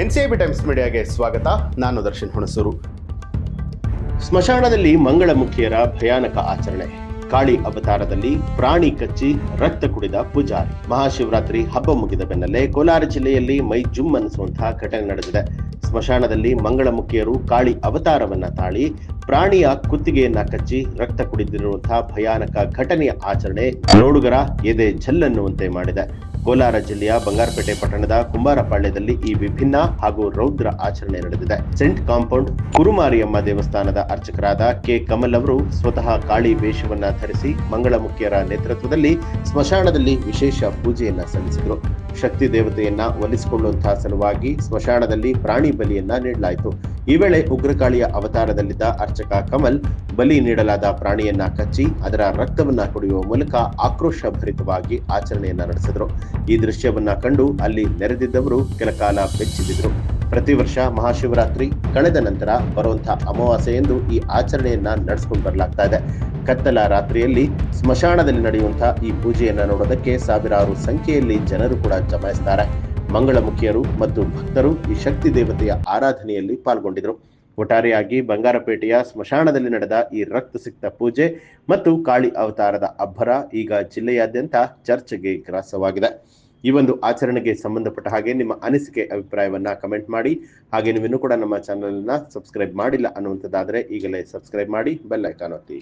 NCIB times ಮೀಡಿಯಾಗೆ ಸ್ವಾಗತ. ನಾನು ದರ್ಶನ್ ಹುಣಸೂರು. ಸ್ಮಶಾನದಲ್ಲಿ ಮಂಗಳಮುಖಿಯರ ಭಯಾನಕ ಆಚರಣೆ. ಕಾಳಿ ಅವತಾರದಲ್ಲಿ ಪ್ರಾಣಿ ಕಚ್ಚಿ ರಕ್ತ ಕುಡಿದ ಪೂಜಾರಿ. ಮಹಾಶಿವರಾತ್ರಿ ಹಬ್ಬ ಮುಗಿದ ಬೆನ್ನಲ್ಲೇ ಕೋಲಾರ ಜಿಲ್ಲೆಯಲ್ಲಿ ಮೈ ಜುಮ್ ಅನ್ನಿಸುವಂತಹ ಘಟನೆ ನಡೆದಿದೆ. ಸ್ಮಶಾನದಲ್ಲಿ ಮಂಗಳಮುಖಿಯರು ಕಾಳಿ ಅವತಾರವನ್ನ ತಾಳಿ ಪ್ರಾಣಿಯ ಕುತ್ತಿಗೆಯನ್ನ ಕಚ್ಚಿ ರಕ್ತ ಕುಡಿದಿರುವಂತಹ ಭಯಾನಕ ಘಟನೆಯ ಆಚರಣೆ ನೋಡುಗರ ಎದೆ ಝಲ್ಲನ್ನುವಂತೆ ಮಾಡಿದೆ. ಕೋಲಾರ ಜಿಲ್ಲೆಯ ಬಂಗಾರಪೇಟೆ ಪಟ್ಟಣದ ಕುಂಬಾರಪಾಳ್ಯದಲ್ಲಿ ಈ ವಿಭಿನ್ನ ಹಾಗೂ ರೌದ್ರ ಆಚರಣೆ ನಡೆದಿದೆ. ಸೆಂಟ್ ಕಾಂಪೌಂಡ್ ಕುರುಮಾರಿಯಮ್ಮ ದೇವಸ್ಥಾನದ ಅರ್ಚಕರಾದ ಕೆ ಕಮಲ್ ಅವರು ಸ್ವತಃ ಕಾಳಿ ವೇಷವನ್ನ ಧರಿಸಿ ಮಂಗಳಮುಖಿಯರ ನೇತೃತ್ವದಲ್ಲಿ ಸ್ಮಶಾನದಲ್ಲಿ ವಿಶೇಷ ಪೂಜೆಯನ್ನ ಸಲ್ಲಿಸಿದರು. ಶಕ್ತಿ ದೇವತೆಯನ್ನ ಒಲಿಸಿಕೊಳ್ಳುವಂತಹ ಸಲುವಾಗಿ ಸ್ಮಶಾನದಲ್ಲಿ ಪ್ರಾಣಿ ಬಲಿಯನ್ನ ನೀಡಲಾಯಿತು. ಈ ವೇಳೆ ಉಗ್ರಕಾಳಿಯ ಅವತಾರದಲ್ಲಿದ್ದ ಅರ್ಚಕ ಕಮಲ್ ಬಲಿ ನೀಡಲಾದ ಪ್ರಾಣಿಯನ್ನ ಕಚ್ಚಿ ಅದರ ರಕ್ತವನ್ನ ಕುಡಿಯುವ ಮೂಲಕ ಆಕ್ರೋಶ ಭರಿತವಾಗಿ ಆಚರಣೆಯನ್ನ ನಡೆಸಿದರು. ಈ ದೃಶ್ಯವನ್ನ ಕಂಡು ಅಲ್ಲಿ ನೆರೆದಿದ್ದವರು ಕೆಲ ಕಾಲ ಬೆಚ್ಚಿಬಿದ್ರು. ಪ್ರತಿ ವರ್ಷ ಮಹಾಶಿವರಾತ್ರಿ ಕಳೆದ ನಂತರ ಬರುವಂತಹ ಅಮಾವಾಸ್ಯೆಯಂದು ಈ ಆಚರಣೆಯನ್ನ ನಡೆಸಿಕೊಂಡು ಬರಲಾಗ್ತಾ ಇದೆ. ಕತ್ತಲ ರಾತ್ರಿಯಲ್ಲಿ ಸ್ಮಶಾನದಲ್ಲಿ ನಡೆಯುವಂತಹ ಈ ಪೂಜೆಯನ್ನ ನೋಡೋದಕ್ಕೆ ಸಾವಿರಾರು ಸಂಖ್ಯೆಯಲ್ಲಿ ಜನರು ಕೂಡ ಜಮಾಯಿಸ್ತಾರೆ. ಮಂಗಳಮುಖಿಯರು ಮತ್ತು ಭಕ್ತರು ಈ ಶಕ್ತಿ ದೇವತೆಯ ಆರಾಧನೆಯಲ್ಲಿ ಪಾಲ್ಗೊಂಡಿದ್ರು. ಒಟ್ಟಾರೆಯಾಗಿ ಬಂಗಾರಪೇಟೆಯ ಸ್ಮಶಾನದಲ್ಲಿ ನಡೆದ ಈ ರಕ್ತಸಿಕ್ತ ಪೂಜೆ ಮತ್ತು ಕಾಳಿ ಅವತಾರದ ಅಬ್ಬರ ಈಗ ಜಿಲ್ಲೆಯಾದ್ಯಂತ ಚರ್ಚೆಗೆ ಗ್ರಾಸವಾಗಿದೆ. ಈ ಒಂದು ಆಚರಣೆಗೆ ಸಂಬಂಧಪಟ್ಟ ಹಾಗೆ ನಿಮ್ಮ ಅನಿಸಿಕೆ ಅಭಿಪ್ರಾಯವನ್ನ ಕಮೆಂಟ್ ಮಾಡಿ. ಹಾಗೆ ನೀವಿನ್ನೂ ಕೂಡ ನಮ್ಮ ಚಾನೆಲ್ ನ ಸಬ್ಸ್ಕ್ರೈಬ್ ಮಾಡಿಲ್ಲ ಅನ್ನುವಂಥದ್ದಾದ್ರೆ ಈಗಲೇ ಸಬ್ಸ್ಕ್ರೈಬ್ ಮಾಡಿ, ಬೆಲ್ ಐಕಾನ್ ಒತ್ತಿ.